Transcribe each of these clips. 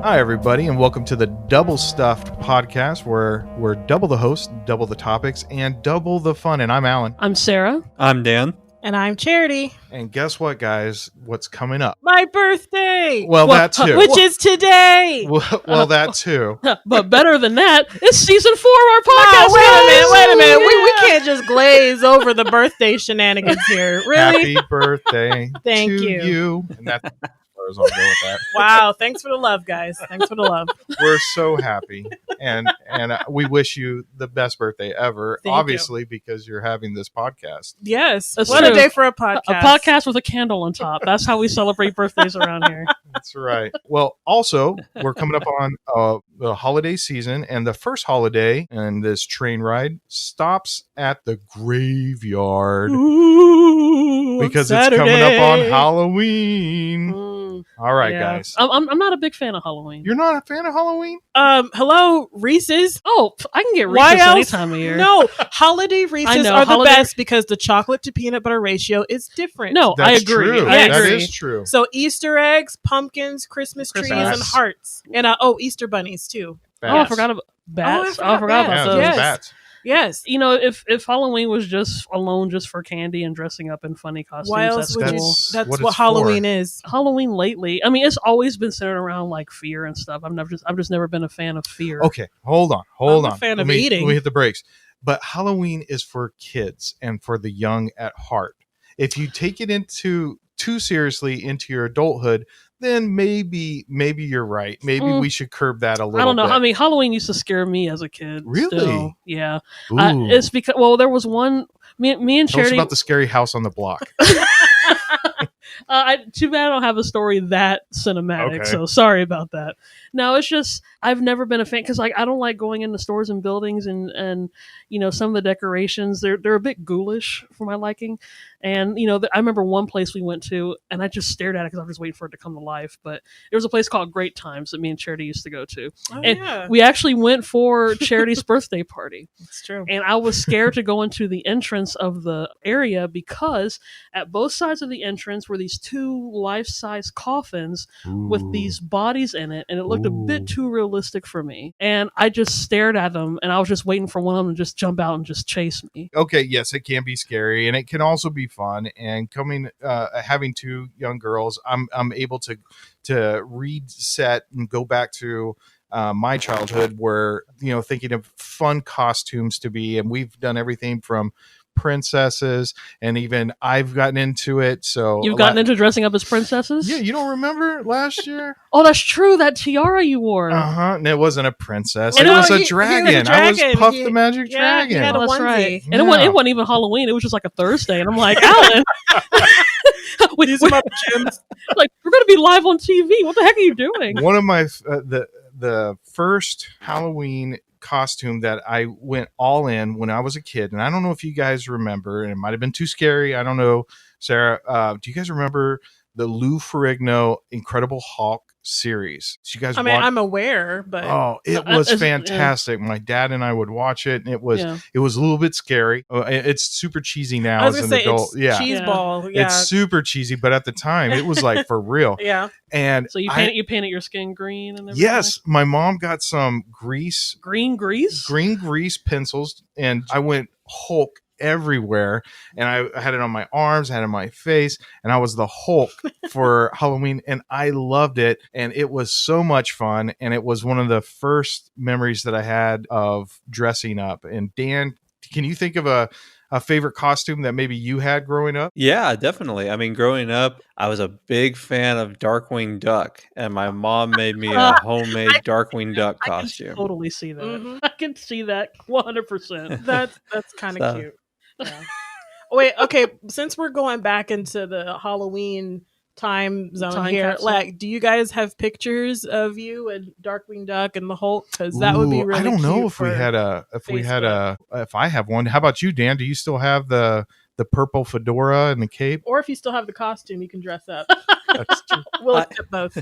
Hi, everybody, and welcome to the Double Stuffed podcast, where we're double the host, double the topics, and double the fun. And I'm Alan. I'm Sarah. I'm Dan. And I'm Charity. And guess what, guys? What's coming up? My birthday! Well, that too. Which is today! Well, that too. But better than that, it's season 4 of our podcast. Wait a minute. We can't just glaze over the birthday shenanigans here. Really? Happy birthday Thank to you. you. And that's as far as I'll go with that. Wow. Thanks for the love, guys. Thanks for the love. We're so happy, and we wish you the best birthday ever. Thank obviously, because you're having this podcast. Yes. That's what true. a day for a podcast. A podcast with a candle on top. That's how we celebrate birthdays around here. That's right. Well, also, we're coming up on the holiday season, and the first holiday in this train ride stops at the graveyard Ooh, because Saturday. it's coming up on Halloween. All right, Yeah. guys. I'm not a big fan of Halloween. You're not a fan of Halloween? Hello, Reese's. Oh, I can get Why Reese's any else? time of year. No, holiday Reese's know, are the holiday- best because the chocolate to peanut butter ratio is different. No, That's I agree. true. I That agree. is true. So Easter eggs, pumpkins, Christmas trees, Christmas. and hearts. And Easter bunnies too. Oh, I forgot about bats. I forgot Yeah, about those those. Yes. bats. Yes. You know, if Halloween was just alone just for candy and dressing up in funny costumes, Why else that's would you? cool. That's what what it's Halloween for. is. Halloween lately, I mean, it's always been centered around like fear and stuff. I've just never been a fan of fear. Okay, hold on. I'm a fan of eating. Let me hit the brakes. But Halloween is for kids and for the young at heart. If you take it too seriously into your adulthood, then maybe you're right. Maybe we should curb that a little bit. I don't know. I mean, Halloween used to scare me as a kid. Really? Still. Yeah. Ooh. It's because there was one. Me and Tell us Charity. about the scary house on the block. Too bad I don't have a story that cinematic. Okay. So sorry about that. No, it's just I've never been a fan because I don't like going into stores and buildings and some of the decorations they're a bit ghoulish for my liking. And I remember one place we went to and I just stared at it because I was just waiting for it to come to life. But there was a place called Great Times that me and Charity used to go to. Oh, And yeah. we actually went for Charity's birthday party. It's true. And I was scared to go into the entrance of the area because at both sides of the entrance were these 2 life-size coffins with these bodies in it, and it looked a bit too realistic for me. And I just stared at them, and I was just waiting for one of them to just jump out and just chase me. Okay, yes, it can be scary, and it can also be fun. And having 2 young girls, I'm able to reset and go back to my childhood, where thinking of fun costumes to be, and we've done everything from princesses, and even I've gotten into it. So You've gotten into dressing up as princesses? Yeah, you don't remember last year? Oh, that's true. That tiara you wore. And it wasn't a princess. And it was a he was a dragon. I was dragon. Puff He- the Magic yeah, Dragon. he had a Oh, that's onesie. right. And Yeah. it wasn't even Halloween. It was just like a Thursday. And I'm like, Alan, These are my gyms. like, we're going to be live on TV. What the heck are you doing? One of my the first Halloween costume that I went all in when I was a kid, and I don't know if you guys remember, and it might have been too scary. I don't know, Sarah. Do you guys remember the Lou Ferrigno Incredible Hulk series? Did you guys? I mean, watch? I'm aware, but Oh, it was It's- fantastic. My dad and I would watch it, and it was Yeah. a little bit scary. It's super cheesy now I was as gonna an say adult. it's Yeah, cheese Yeah. ball. Yeah, it's super cheesy, but at the time, it was like for real. yeah. And So you painted your skin green and everything? yes, my mom got some Green grease? green grease pencils, and I went Hulk everywhere, and I had it on my arms, I had it on my face, and I was the Hulk for Halloween, and I loved it, and it was so much fun, and it was one of the first memories that I had of dressing up. And Dan, can you think of a favorite costume that maybe you had growing up? Yeah, definitely. I mean, growing up, I was a big fan of Darkwing Duck, and my mom made me a homemade Darkwing Duck I can costume. totally see that. Mhm. I can see that 100%. That's kind of So- cute. Yeah. Wait, okay. Since we're going back into the Halloween time zone Time here, capsule. like, do you guys have pictures of you and Darkwing Duck and the Hulk? Because that would be Ooh, really. I don't know cute if we for- had if I have one. How about you, Dan? Do you still have the purple fedora and the cape? Or if you still have the costume, you can dress up. That's true. We'll accept both.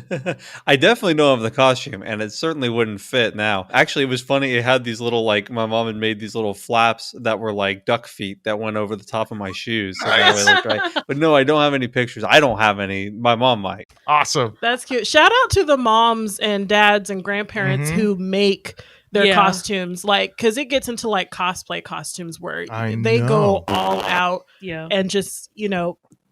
I definitely know of the costume, and it certainly wouldn't fit now. Actually, it was funny. It had these little, like, my mom had made these little flaps that were like duck feet that went over the top of my shoes. So that way it looked right. But no, I don't have any pictures. I don't have any. My mom might. Awesome. That's cute. Shout out to the moms and dads and grandparents Mhm. who make their Yeah. costumes, like, because it gets into like cosplay costumes where I they know. go all out Yeah. and just,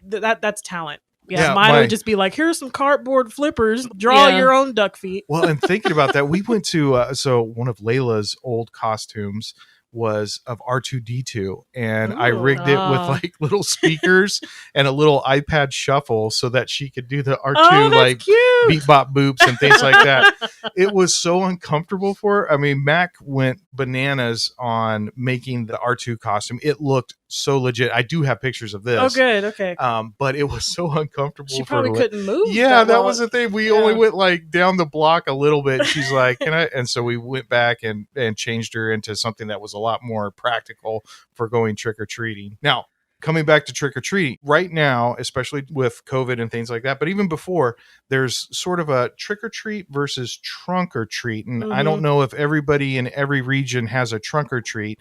that's talent. Yeah, Yeah, mine my- would just be like, here's some cardboard flippers, draw Yeah. your own duck feet. Well, and thinking about that, we went to so one of Layla's old costumes was of R2D2, and I Ooh. rigged it with Ah. like little speakers and a little iPad shuffle so that she could do the R2 Oh, that's like cute. beat bop boops and things like that. It was so uncomfortable for her. I mean, Mac went bananas on making the R2 costume. It looked so legit. I do have pictures of this. Oh, good. Okay. But it was so uncomfortable She for probably her. couldn't move. Yeah, that long. was the thing. We Yeah. only went like down the block a little bit. She's like, "Can I?" And so we went back and changed her into something that was a lot more practical for going trick or treating. Now, coming back to trick or treating, right now, especially with COVID and things like that, but even before, there's sort of a trick or treat versus trunk or treat, and I don't know if everybody in every region has a trunk or treat.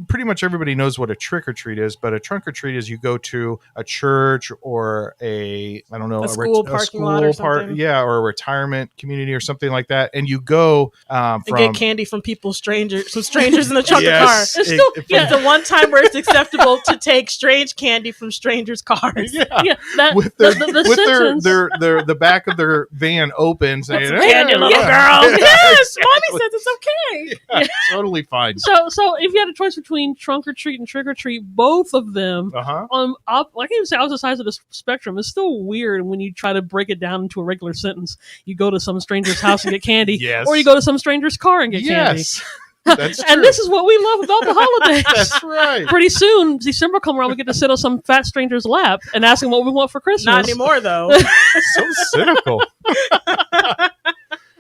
Pretty much everybody knows what a trick or treat is, but a trunk or treat is you go to a church or a school parking lot or something. or a retirement community or something like that, and you go and from get candy from some strangers in the trunk Yes, of the car. It's still- from- It's the one time where it's acceptable to take strange candy from strangers' cars. yeah. Yeah. That With their the with sentence. their the back of their van opens What's and some candy, little yeah. girl? Yeah, Yes, exactly. mommy says it's okay. Yeah, totally fine. So if you had a choice between trunk or treat and trick or treat, both of them Uh-huh. I can't even say opposite sides of the spectrum. It's still weird when you try to break it down into a regular sentence. You go to some stranger's house and get candy, Yes. or you go to some stranger's car and get Yes. candy. That's true. And this is what we love about the holidays. That's right. Pretty soon, December come around, we get to sit on some fat stranger's lap and ask him what we want for Christmas. Not anymore, though. So cynical.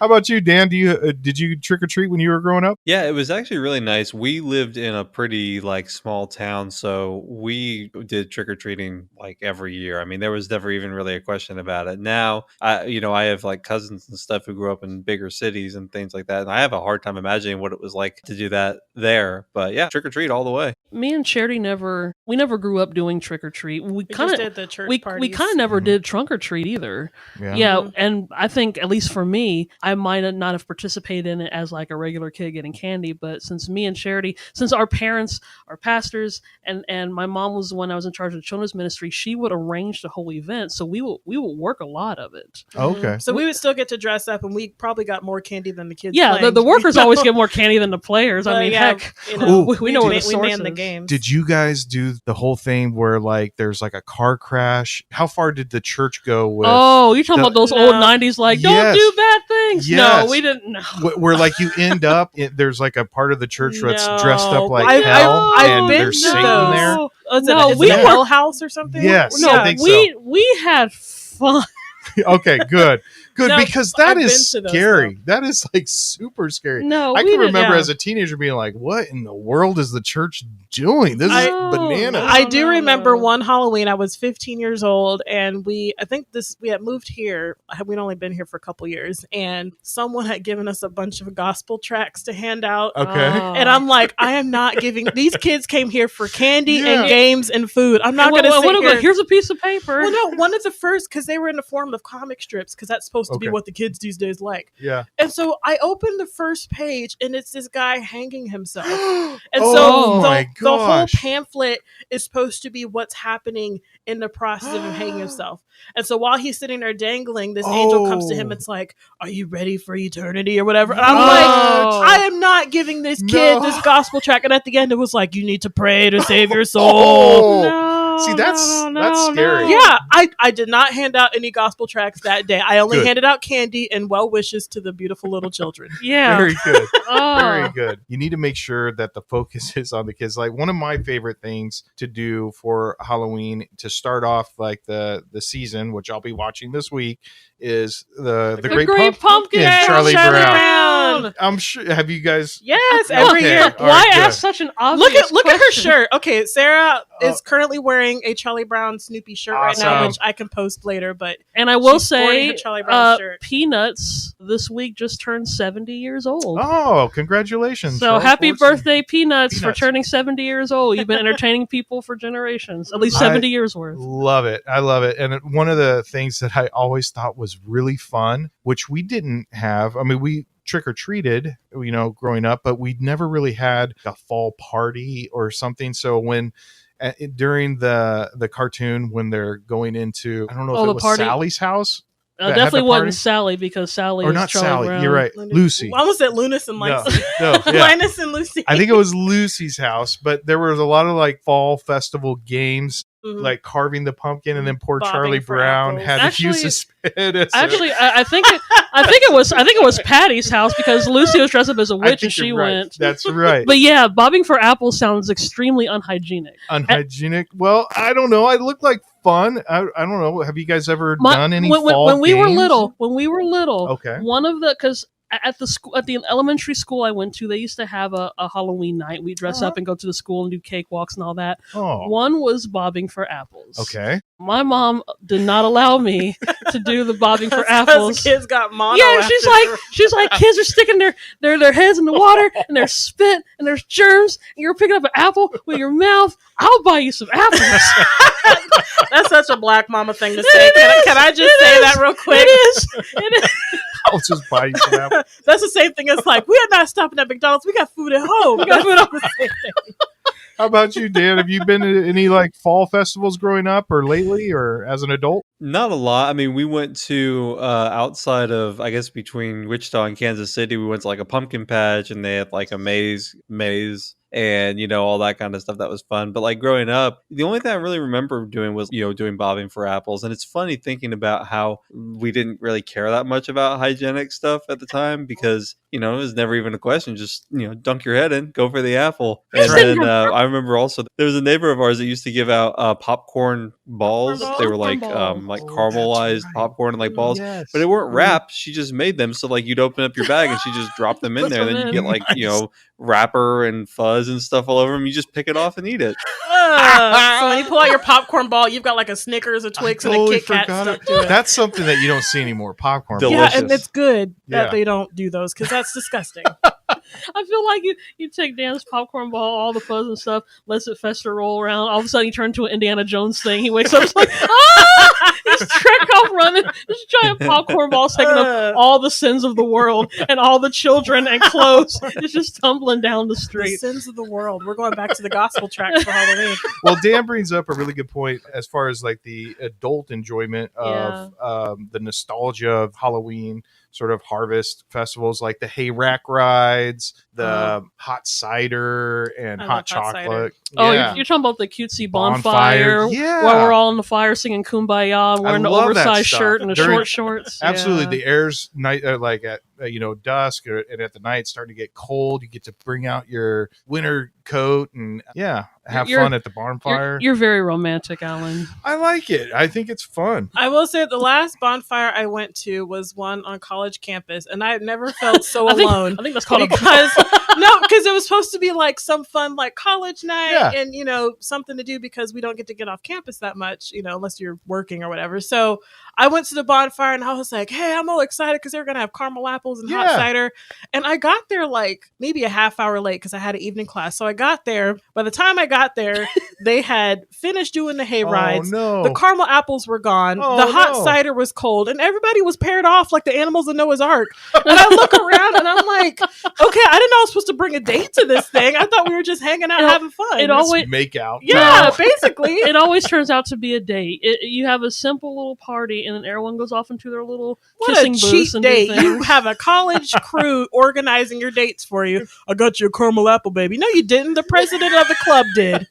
How about you, Dan? Did you trick or treat when you were growing up? Yeah, it was actually really nice. We lived in a pretty like small town, so we did trick or treating like every year. I mean, there was never even really a question about it. Now, I have like cousins and stuff who grew up in bigger cities and things like that, and I have a hard time imagining what it was like to do that there. But yeah, trick or treat all the way. Me and Charity never grew up doing trick or treat. We We kind just of did the church we parties. kind of never Mhm. did trunk or treat either. Yeah. Yeah, Mhm. and I think at least for me, I might not have participated in it as like a regular kid getting candy, but since me and Charity, since our parents are pastors, and my mom was the one I was in charge of the children's ministry, she would arrange the whole event, so we will work a lot of it. Okay. So we would still get to dress up, and we probably got more candy than the kids. Yeah, playing. the workers always get more candy than the players. I But mean, yeah, heck, Ooh. we know where the we source man the is. game. Did you guys do the whole thing where like there's like a car crash? How far did the church go with Oh, you're talking the- about those No. old '90s, like Yes. don't do bad things. Yes. No, we didn't. No. where like you end up there's like a part of the church that's No. dressed up like I've- hell I've and been there's to Satan those. there? No, is we it a were- Hell House or something? Yes. No, I think so. we had fun. Okay, good No, because that I've is been to those, scary. That is like super scary. No, I we can didn't. remember yeah. as a teenager being like, what in the world is the church doing? This is I- bananas. I do no, remember no. one Halloween. I was 15 years old, and we had moved here. We'd only been here for a couple years, and someone had given us a bunch of gospel tracts to hand out. Okay. And I'm like, I am not giving. These kids came here for candy Yeah. and games and food. I'm not going to What sit about, here. here's a piece of paper. Well, no, one of the first, because they were in the form of comic strips, because that's supposed to be Okay. what the kids these days like. Yeah. And so I opened the first page, and it's this guy hanging himself. And oh so my the whole gosh. pamphlet is supposed to be what's happening in the process of him hanging himself. And so while he's sitting there dangling, this angel comes to him. Oh. It's like, "Are you ready for eternity?" or whatever. And I'm Oh. like, I am not giving this kid No. this gospel track. And at the end, it was like, "You need to pray to save your soul." Oh. No, See, that's no, scary. no. Yeah, I did not hand out any gospel tracks that day. I only Good. handed out candy and well wishes to the beautiful little children. Yeah. Very good. Oh. Very good. You need to make sure that the focus is on the kids. Like one of my favorite things to do for Halloween to start off like the season, which I'll be watching this week, is the The Great Great Pumpkin, Charlie Charlie Brown. Brown. wanna- I'm sure. Have you guys? Yes, every Okay. year. All Why right, ask good. such an obvious Look at her question? shirt. Okay, Sarah Oh. is currently wearing a Charlie Brown Snoopy shirt right now, Awesome. which I can post later. But And I will She's sporting her say, Charlie Brown shirt. Peanuts this week just turned 70 years old. Oh, congratulations! So Charles happy Fortson. birthday, Peanuts, for Peanuts. turning 70 years old. You've been entertaining people for generations, at least I 70 years worth. Love it. I love it. And one of the things that I always thought was really fun, which we didn't have. I mean, we trick or treated, growing up, but we never really had a fall party or something. So when during the cartoon, when they're going into, I don't know if Oh, it the was party? Sally's house. that had Definitely the wasn't party? Sally, because Sally Or is not Charlie Sally. Brown. You're right. Lucy. I almost said Lunas and No, Lacey. no, yeah. Linus and Lucy. I think it was Lucy's house, but there was a lot of like fall festival games, Mhm. like carving the pumpkin, and then poor Bobbing Charlie for Brown apples. had Actually- to use his spit. as a- Actually, I think it was Patty's house, because Lucy was dressed up as a I witch think and she you're right. went. That's right. But yeah, bobbing for apples sounds extremely unhygienic. Unhygienic. Well, I don't know. I look like fun. I don't know. Have you guys ever done any when fall we were games? little, Okay. one of the, because at the elementary school I went to, they used to have a Halloween night. We dress up and go to the school and do cakewalks and all that. Oh, One was bobbing for apples. okay. My mom did not allow me to do the bobbing for Because apples. the kids got mono. Yeah, after she's like, kids are sticking their heads in the water, and there's spit, and there's germs, and you're picking up an apple with your mouth. I'll buy you some apples. That's such a black mama thing to say. Can I just say that real quick? It is. I'll just buy you some apples. That's the same thing as like, we're not stopping at McDonald's. We got food at home. We got food at That's the same thing. How about you, Dan? Have you been to any like fall festivals growing up, or lately, or as an adult? Not a lot. I mean, we went to outside of, I guess, between Wichita and Kansas City, we went to like a pumpkin patch, and they had like a maze, and all that kind of stuff. That was fun. But like growing up, the only thing I really remember doing was doing bobbing for apples. And it's funny thinking about how we didn't really care that much about hygienic stuff at the time, because it was never even a question. Just dunk your head in, go for the apple. And then I remember also there was a neighbor of ours that used to give out popcorn balls. They were like Popcorn balls. like Oh, caramelized that's right. popcorn and like balls. Yes. But they weren't wrapped. She just made them. So like you'd open up your bag and she just dropped them in Put there. And them then you in. get like, Nice. wrapper and fuzz and stuff all over them. You just pick it off and eat it. So when you pull out your popcorn ball, you've got like a Snickers, a Twix, and a Kit Kat stuck to it. That's something that you don't see anymore. Popcorn. Delicious. Yeah, and it's good Yeah. that they don't do those because that's disgusting. I feel like you take Dan's popcorn ball, all the fuzz and stuff, lets it fester, roll around. All of a sudden, you turn into an Indiana Jones thing. He wakes up, it's like, ah! He's trek off running. This giant popcorn ball taking up all the sins of the world, and all the children and clothes is just tumbling down the The street. sins of the world. We're going back to the gospel tracks for Halloween. Well, Dan brings up a really good point as far as like the adult enjoyment of the nostalgia of Halloween, sort of harvest festivals, like the hay rack rides, the hot cider and I hot love hot chocolate. Oh, Yeah. you're talking about the cutesy bonfire, Yeah. while we're all in the fire singing Kumbaya, and wearing the love that oversized stuff. shirt and the During- short shorts. Absolutely. Yeah. The air's night, like at dusk and at the night, starting to get cold. You get to bring out your winter coat and have You're- fun at the bonfire. You're very romantic, Alan. I like it. I think it's fun. I will say the last bonfire I went to was one on college campus, and I have never felt so I alone. think that's called a because because it was supposed to be like some fun like college night Yeah. and something to do because we don't get off campus that much unless you're working or whatever. So I went to the bonfire and I was like, hey, I'm all excited because they're gonna have caramel apples and hot Yeah. cider. And I got there like maybe a half hour late because I had an evening class. So I got there. By the time I got there, they had finished doing the hay rides. Oh, no. The caramel apples were gone. Oh, the hot no. cider was cold, and everybody was paired off like the animals in Noah's Ark. And I look around and I'm like, okay, I didn't know I was supposed to bring a date to this thing. I thought we were just hanging out It- having fun. it Let's always- make out. yeah, No. basically. It always turns out to be a date. You have a simple little party, and then everyone goes off into their little What kissing a booths cheap and date. do You things. have a college crew organizing your dates for you. I got you a caramel apple, baby. No, you didn't. The president of the club did.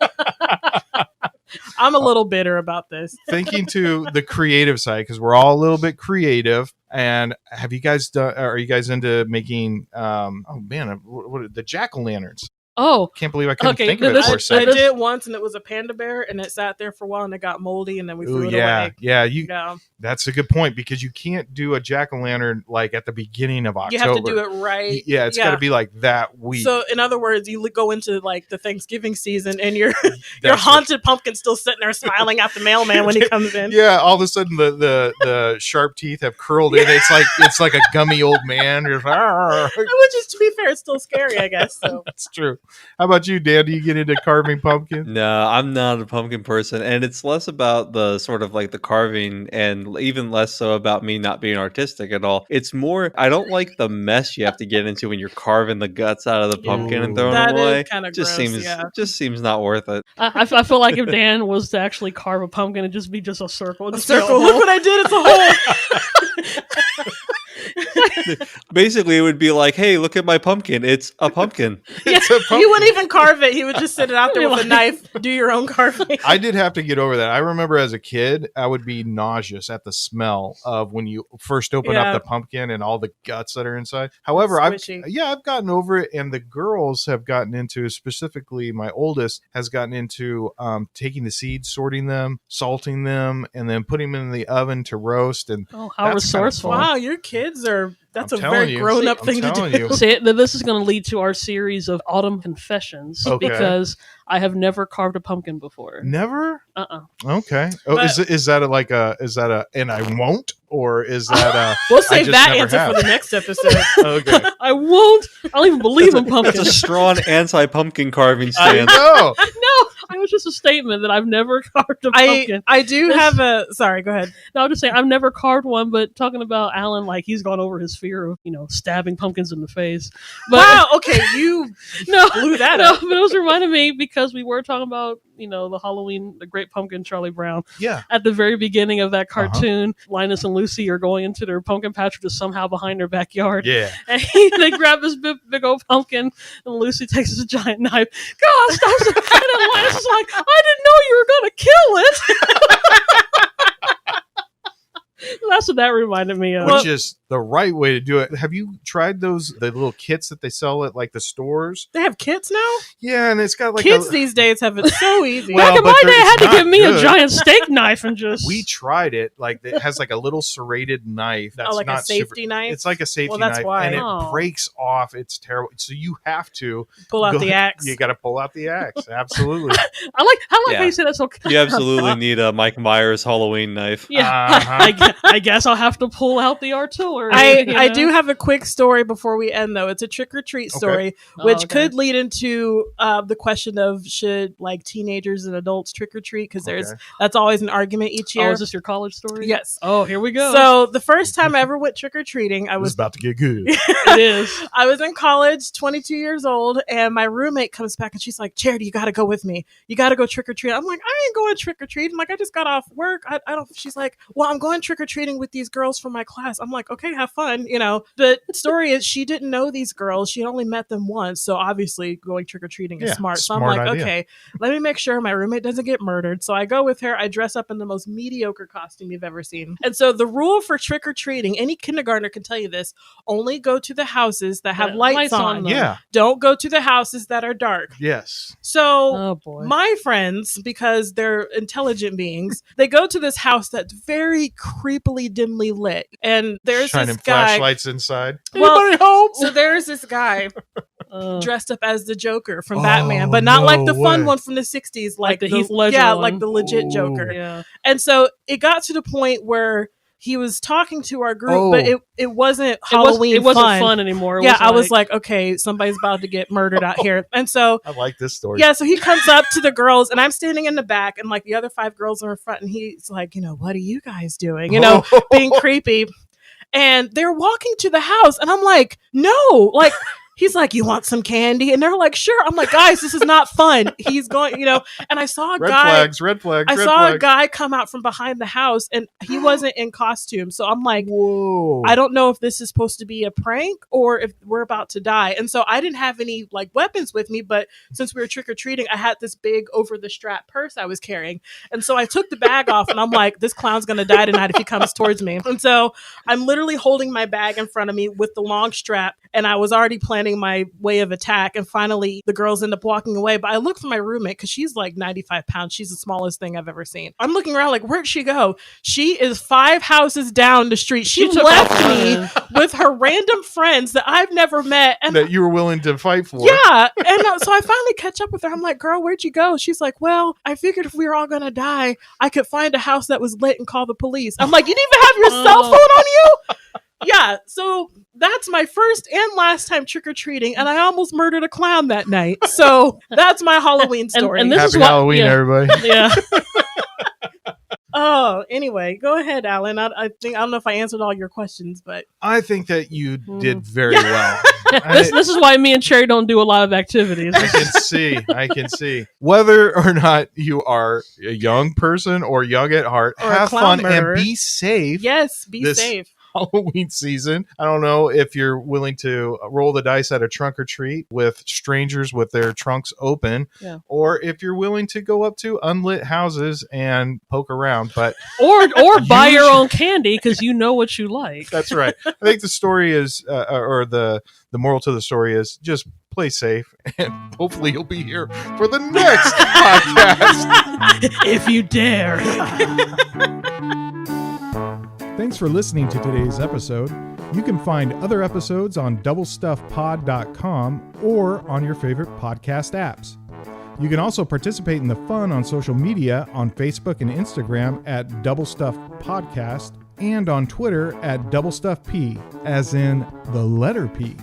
I'm a little bitter about this. Thinking to the creative side, because we're all a little bit creative. And have you guys done? Are you guys into making? Oh man, what the jack-o'-lanterns? Oh, Can't believe I couldn't Okay, think of it this- for a I second. did it once, and it was a panda bear, and it sat there for a while, and it got moldy, and then we threw Ooh, it yeah, away. yeah. Yeah, That's a good point because you can't do a jack-o'-lantern like at the beginning of October. you have to do it right. Yeah, it's got to be like that week. So, in other words, you go into like the Thanksgiving season, and your That's haunted pumpkin's still sitting there smiling at the mailman when he comes in. Yeah, all of a sudden the sharp teeth have curled in. It's like a gummy old man. You're like, "Arr." Which is, to be fair, it's still scary, I guess. So. That's true. How about you, Dan? Do you get into carving pumpkins? No, I'm not a pumpkin person, and it's less about the sort of like the carving, and even less so about me not being artistic at all. It's more I don't like the mess you have to get into when you're carving the guts out of the pumpkin and throwing That it away. is kind of Just gross. seems Yeah. just seems not worth it. I feel like if Dan was to actually carve a pumpkin, it'd just be just a circle. A It'd just be a circle. hole. Look what I did. It's a hole. Basically, it would be like, "Hey, look at my pumpkin! It's a pumpkin." It's a He pumpkin. wouldn't even carve it. He would just sit it out there with a Like- knife. Do your own carving. I did have to get over that. I remember as a kid, I would be nauseous at the smell of when you first open Yeah. up the pumpkin and all the guts that are inside. However, I've Squishy. gotten over it, and the girls have gotten into, specifically my oldest has gotten into taking the seeds, sorting them, salting them, and then putting them in the oven to roast. And Oh, how That's kinda resourcing. fun. Wow, your kids are. That's I'm a telling very you. grown up I'm thing to telling do. you. See, this is going to lead to our series of autumn confessions Okay. because I have never carved a pumpkin before. never. Uh-uh. Okay. Oh, is that a and I won't, or is that a We'll save just that never answer have. for the next episode. okay? I won't. I don't even believe in That's pumpkins. a strong anti-pumpkin carving I stance. know. No, it was just a statement that I've never carved a pumpkin. I do This- have a. Sorry, go ahead. No, I'm just saying I've never carved one, but talking about Alan, like he's gone over his fear of, stabbing pumpkins in the face. But Wow. Okay, you no, blew that no, up. but it was reminding me because we were talking about, the Halloween, the Great Pumpkin, Charlie Brown. Yeah. At the very beginning of that Uh-huh. cartoon, Linus and Lucy are going into their pumpkin patch, which is somehow behind their backyard. Yeah. And they grab this big old pumpkin, and Lucy takes this giant knife. God, stop! And then Linus is like, "I didn't know you were going to kill it." That's what that reminded me of. Which is the right way to do it. Have you tried the little kits that they sell at like the stores? They have kits now. Yeah, and it's got like Kids a, these days have it so easy. Well, Back in but my day, I had it's to give not me a good. giant steak knife and just. we tried it. Like it has like a little serrated knife that's like not a safety super, knife. It's like a safety Well, that's knife, why. and it Oh. breaks off. It's terrible. So you have to Pull out go- the axe. You got to pull out the axe. Absolutely. I like how Yeah. you say that's okay. You absolutely need a Mike Myers Halloween knife. Yeah, Uh-huh. I guess I'll have to pull out the artillery. I do have a quick story before we end, though. It's a trick or treat Okay. story, Oh, which okay. could lead into the question of should like teenagers and adults trick or treat, because Okay. that's always an argument each Oh, year. is this your college story? Yes. Oh, here we go. So the first time I ever went trick or treating, I It was was about to get good. it is. I was in college, 22 years old, and my roommate comes back and she's like, "Charity, you got to go with me. You got to go trick or treat." I'm like, "I ain't going trick or treat." I'm like, "I just got off work. I don't." She's like, "Well, I'm going trick or treating with these girls from my class." I'm like, "Okay, have fun." The story is she didn't know these girls. She had only met them once, so obviously going trick or treating is Yeah, smart. So I'm smart like, idea. "Okay, let me make sure my roommate doesn't get murdered." So I go with her. I dress up in the most mediocre costume you've ever seen. And so the rule for trick or treating, any kindergartner can tell you this: only go to the houses that have That lights, lights on. on them. Yeah. Don't go to the houses that are dark. Yes. So Oh boy. my friends, because they're intelligent beings, they go to this house that's very creepily dimly lit. And there's Shining this guy. flashlights inside. Well, Anybody home? So there's this guy Uh, dressed up as the Joker from Oh, Batman, but not no like the fun way. one from the 60s, Like the Heath Ledger Yeah, one. like the legit Ooh. Joker. yeah. And so it got to the point where he was talking to our group, Oh. but it wasn't Halloween It wasn't fun. fun anymore. It Yeah, I was like, okay, somebody's about to get murdered out here. And so I like this story. yeah, so he comes up to the girls, and I'm standing in the back, and like the other 5 girls are in front, and he's like, what are you guys doing? Being creepy. And they're walking to the house, and I'm like, no, like. He's like, you want some candy? And they're like, sure. I'm like, guys, this is not fun. He's going, and I saw a Red guy. flags, red flags, I red saw flags. a guy come out from behind the house, and he wasn't in costume. So I'm like, Whoa. I don't know if this is supposed to be a prank or if we're about to die. And so I didn't have any like weapons with me, but since we were trick or treating, I had this big over the strap purse I was carrying. And so I took the bag off, and I'm like, this clown's going to die tonight if he comes towards me. And so I'm literally holding my bag in front of me with the long strap, and I was already planning finding my way of attack. And finally, the girls end up walking away. But I look for my roommate because she's like 95 pounds. She's the smallest thing I've ever seen. I'm looking around like, where'd she go? She is 5 houses down the street. She took left off me running. with her random friends that I've never met. And that you were willing to fight for. yeah. And so I finally catch up with her. I'm like, girl, where'd you go? She's like, well, I figured if we were all going to die, I could find a house that was lit and call the police. I'm like, you didn't even have your cell phone on you? Yeah. So that's my first and last time trick-or-treating, and I almost murdered a clown that night. So that's my Halloween story. and this Happy is what- Halloween, yeah. everybody. Yeah. Oh, anyway, go ahead, Alan. I don't know if I answered all your questions, but I think that you did very well. This is why me and Cherry don't do a lot of activities. I can see. Whether or not you are a young person or young at heart, Or a have clown fun murderer. and be safe. yes, be This- safe. Halloween season. I don't know if you're willing to roll the dice at a trunk or treat with strangers with their trunks open, Yeah. or if you're willing to go up to unlit houses and poke around. But or buy You your should- own candy because you know what you like. that's right. I think the story is, or the moral to the story is, just play safe, and hopefully you'll be here for the next podcast. If you dare. Thanks for listening to today's episode. You can find other episodes on doublestuffpod.com or on your favorite podcast apps. You can also participate in the fun on social media on Facebook and Instagram at Double Stuff Podcast and on Twitter at Double Stuff P, as in the letter P.